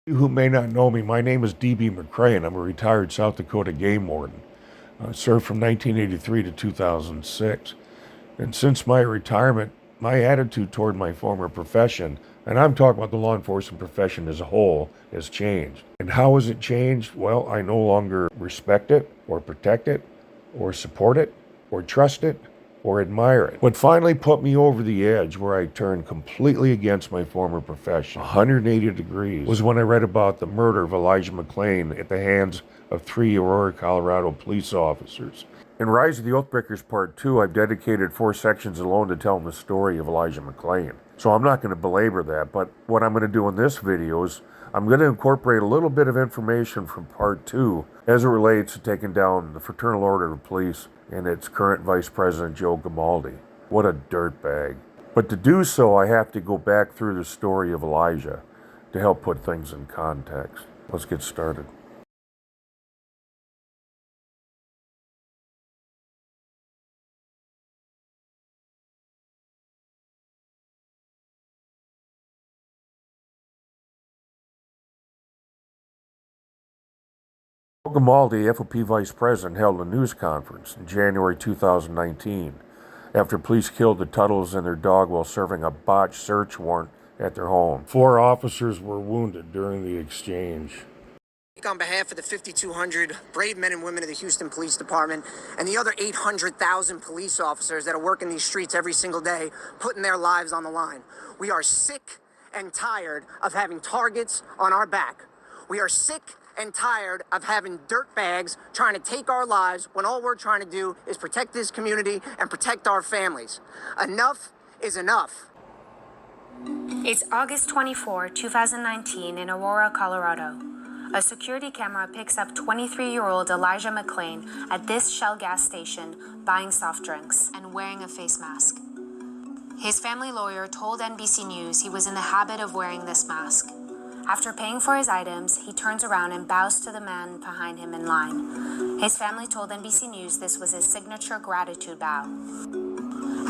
You who may not know me, my name is D.B. McClain. I'm a retired South Dakota game warden. I served from 1983 to 2006. And since my retirement, my attitude toward my former profession, and I'm talking about the law enforcement profession as a whole, has changed. And how has it changed? Well, I no longer respect it, or protect it, or support it, or trust it, or admire it. What finally put me over the edge where I turned completely against my former profession, 180 degrees, was when I read about the murder of Elijah McClain at the hands of 3 Aurora, Colorado police officers. In Rise of the Oathbreakers Part 2, I've dedicated 4 sections alone to telling the story of Elijah McClain. So I'm not going to belabor that, but what I'm going to do in this video is I'm going to incorporate a little bit of information from Part 2 as it relates to taking down the Fraternal Order of Police and its current Vice President, Joe Gamaldi. What a dirtbag. But to do so, I have to go back through the story of Elijah to help put things in context. Let's get started. Gamaldi, FOP Vice President, held a news conference in January 2019 after police killed the Tuttles and their dog while serving a botched search warrant at their home. 4 officers were wounded during the exchange. On behalf of the 5,200 brave men and women of the Houston Police Department and the other 800,000 police officers that are working these streets every single day, putting their lives on the line. We are sick and tired of having targets on our back. We are sick and tired of having dirtbags trying to take our lives when all we're trying to do is protect this community and protect our families. Enough is enough. It's August 24, 2019 in Aurora, Colorado. A security camera picks up 23-year-old Elijah McClain at this Shell gas station buying soft drinks and wearing a face mask. His family lawyer told NBC News he was in the habit of wearing this mask. After paying for his items, he turns around and bows to the man behind him in line. His family told NBC News this was his signature gratitude bow.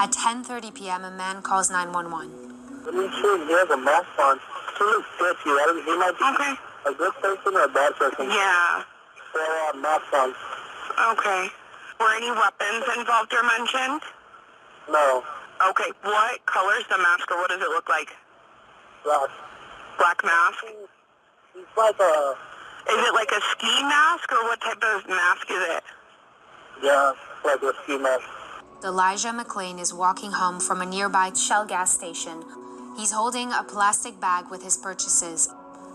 At 10:30 p.m., a man calls 911. Let me sure he has a mask on. He looks sketchy. He might be okay. A good person or a bad person. Yeah. So, mask on. Okay. Were any weapons involved or mentioned? No. Okay. What color is the mask, or what does it look like? Black. Black mask? He's like a... Is it like a ski mask, or what type of mask is it? Yeah, like a ski mask. Elijah McClain is walking home from a nearby Shell gas station. He's holding a plastic bag with his purchases.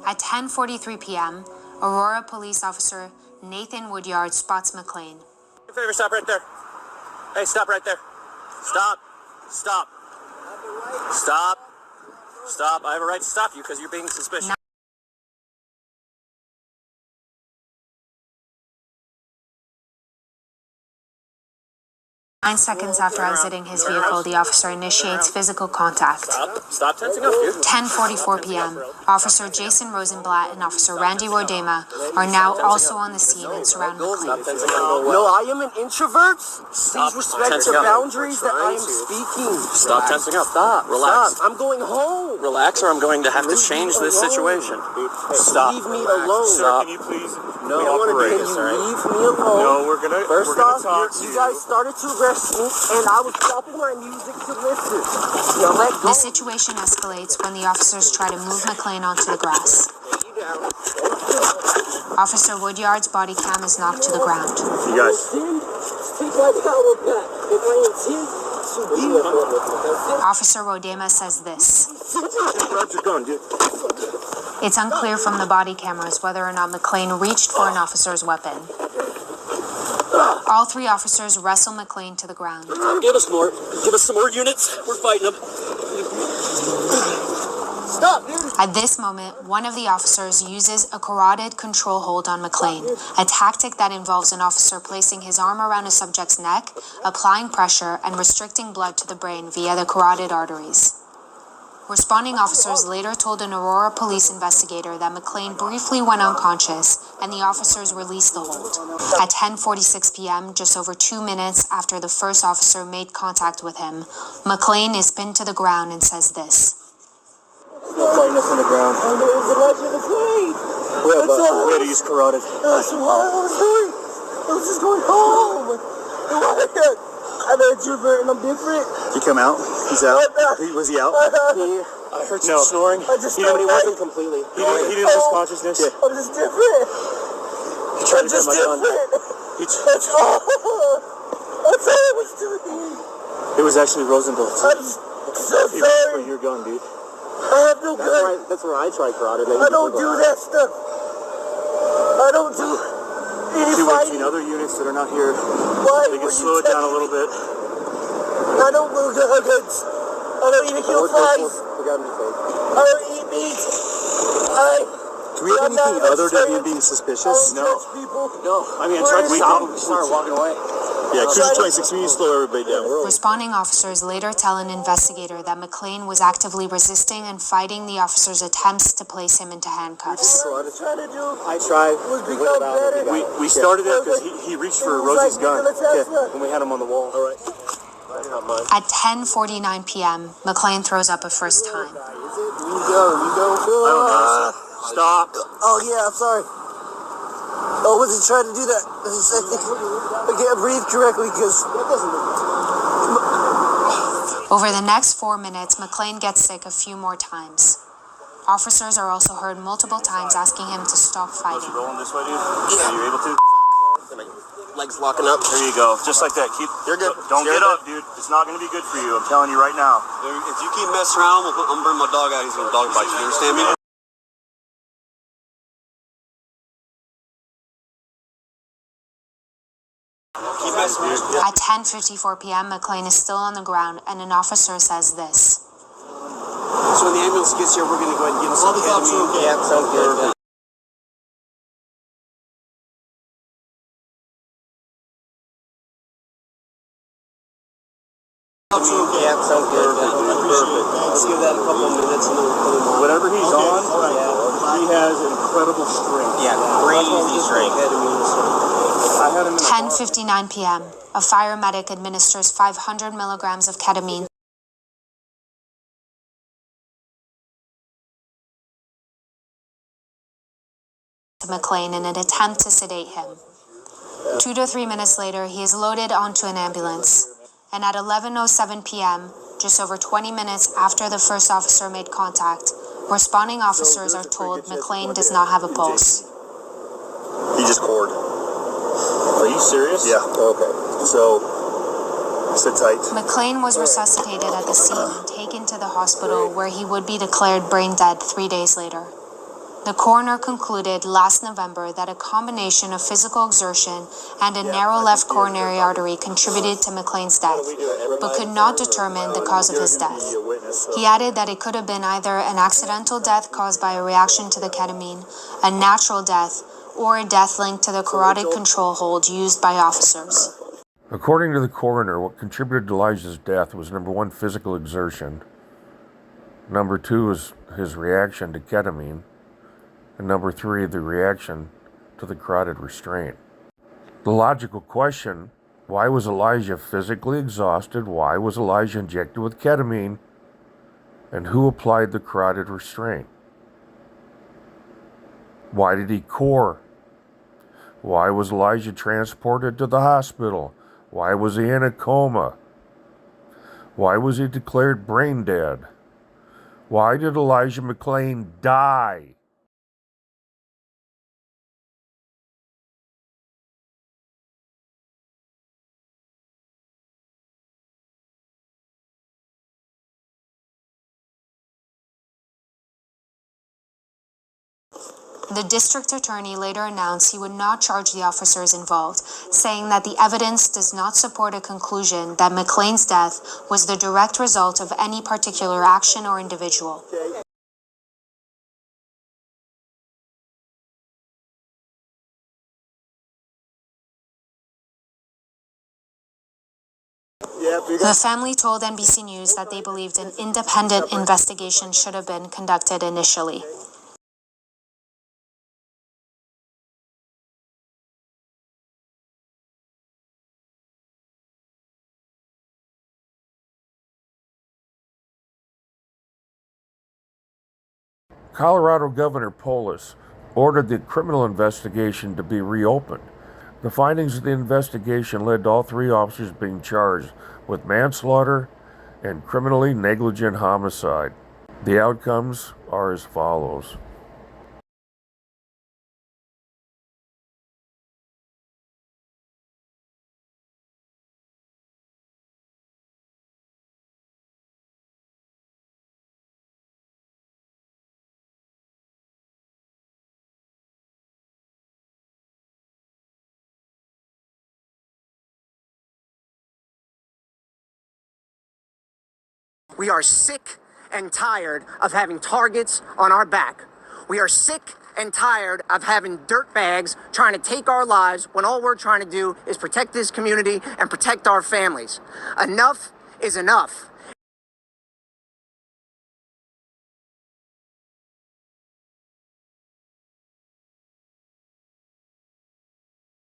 At 10:43 p.m., Aurora police officer Nathan Woodyard spots McClain. Your favor, stop right there. Hey, stop right there. Stop. Stop. Stop. Stop. I have a right to stop you because you're being suspicious. 9 seconds after exiting his vehicle, the officer initiates physical contact. Stop tensing up, dude. 10:44 p.m. Officer Jason Rosenblatt and Officer Randy Rodema are now also on the scene and surround McClain. No, I am an introvert. Please respect the boundaries that I am speaking. Stop tensing up. Stop. Relax. Stop. I'm going home. Relax, or I'm going to have to change this situation. Stop. Leave me alone. Stop. Can you please? No, can you leave me alone? No, we're gonna talk. You guys started to arrest me, and I was stopping my music to listen. Now let go. The situation escalates when the officers try to move McClain onto the grass. Officer Woodyard's body cam is knocked to the ground. You guys. Take my power back, and I intend to be. Officer Rodema says this. Grab your gun, dude. It's unclear from the body cameras whether or not McClain reached for an officer's weapon. All 3 officers wrestle McClain to the ground. Give us more. Give us some more units. We're fighting them. Stop, dude. At this moment, one of the officers uses a carotid control hold on McClain, a tactic that involves an officer placing his arm around a subject's neck, applying pressure, and restricting blood to the brain via the carotid arteries. Responding officers later told an Aurora police investigator that McClain briefly went unconscious and the officers released the hold. At 10:46 p.m., just over 2 minutes after the first officer made contact with him, McClain is pinned to the ground and says this. Stop fighting us on the ground. Oh no, it's Elijah McClain. We had to use carotid. That's why I was hurt. I was just going home. I'm an introvert and I'm different. Did he come out? He's out. Was he out? I heard some snoring. I just He wasn't completely. He didn't lose consciousness. Yeah. I'm just different. He tried I'm to grab just my gun. different. That's all. That's all it was to me. It was actually Rosenblatt. I'm so He sorry. reached for your gun, dude. I have no gun. That's where I tried carotid. I don't do that stuff. I don't do any Two fighting. other units that are not here. Why They were can you slow it down a touching little me? bit. I don't do guns. I don't even kill flies. I don't eat meat. Do we have anything other than him being I suspicious? don't touch people. No. I mean, I tried to stop him. Started walking away. Yeah, Cruiser 26, we need to slow everybody down. Responding officers later tell an investigator that McClain was actively resisting and fighting the officers' attempts to place him into handcuffs. What I was trying to do I tried. was become better. We started it because he reached for Rosie's gun. Yeah. When we had him on the wall. All right. At 10:49 p.m., McClain throws up a first time. You go. Stop. Oh yeah, I'm sorry. I wasn't trying to do that. I can't breathe correctly because Over the next 4 minutes, McClain gets sick a few more times. Officers are also heard multiple times asking him to stop fighting. Rolling this way, dude? Are you able to? legs locking up. There you go. Just like that. You're good. Don't get up, dude. It's not going to be good for you. I'm telling you right now. If you keep messing around, I'm gonna bring my dog out. He's gonna dog bite you. You understand me? Keep messing around. At 10:54 p.m., McClain is still on the ground, and an officer says this. So when the ambulance gets here, we're gonna go ahead and get some ketamine. Yeah, sounds good. Yeah, sounds good. Let's give that a couple of minutes and then we'll put him on. Whatever he's on, he has incredible strength. Yeah, crazy strength. I had him in the 10:59 p.m., a fire medic administers 500 milligrams of ketamine to McClain in an attempt to sedate him. 2 to 3 minutes later, he is loaded onto an ambulance. And at 11:07 p.m., just over 20 minutes after the first officer made contact, responding officers are told McClain does not have a pulse. He just cored. Are you serious? Yeah. Okay. So, sit tight. McClain was resuscitated at the scene and taken to the hospital where he would be declared brain dead 3 days later. The coroner concluded last November that a combination of physical exertion and a narrow left coronary artery contributed to McClain's death, but could not determine the cause of his death. He added that it could have been either an accidental death caused by a reaction to the ketamine, a natural death, or a death linked to the carotid control hold used by officers. According to the coroner, what contributed to Elijah's death was number one, physical exertion. Number two is his reaction to ketamine. And number three, the reaction to the carotid restraint. The logical question, why was Elijah physically exhausted? Why was Elijah injected with ketamine? And who applied the carotid restraint? Why did he core? Why was Elijah transported to the hospital? Why was he in a coma? Why was he declared brain dead? Why did Elijah McClain die? The district attorney later announced he would not charge the officers involved, saying that the evidence does not support a conclusion that McClain's death was the direct result of any particular action or individual. The family told NBC News that they believed an independent investigation should have been conducted initially. Colorado Governor Polis ordered the criminal investigation to be reopened. The findings of the investigation led to all three officers being charged with manslaughter and criminally negligent homicide. The outcomes are as follows. We are sick and tired of having targets on our back. We are sick and tired of having dirtbags trying to take our lives when all we're trying to do is protect this community and protect our families. Enough is enough.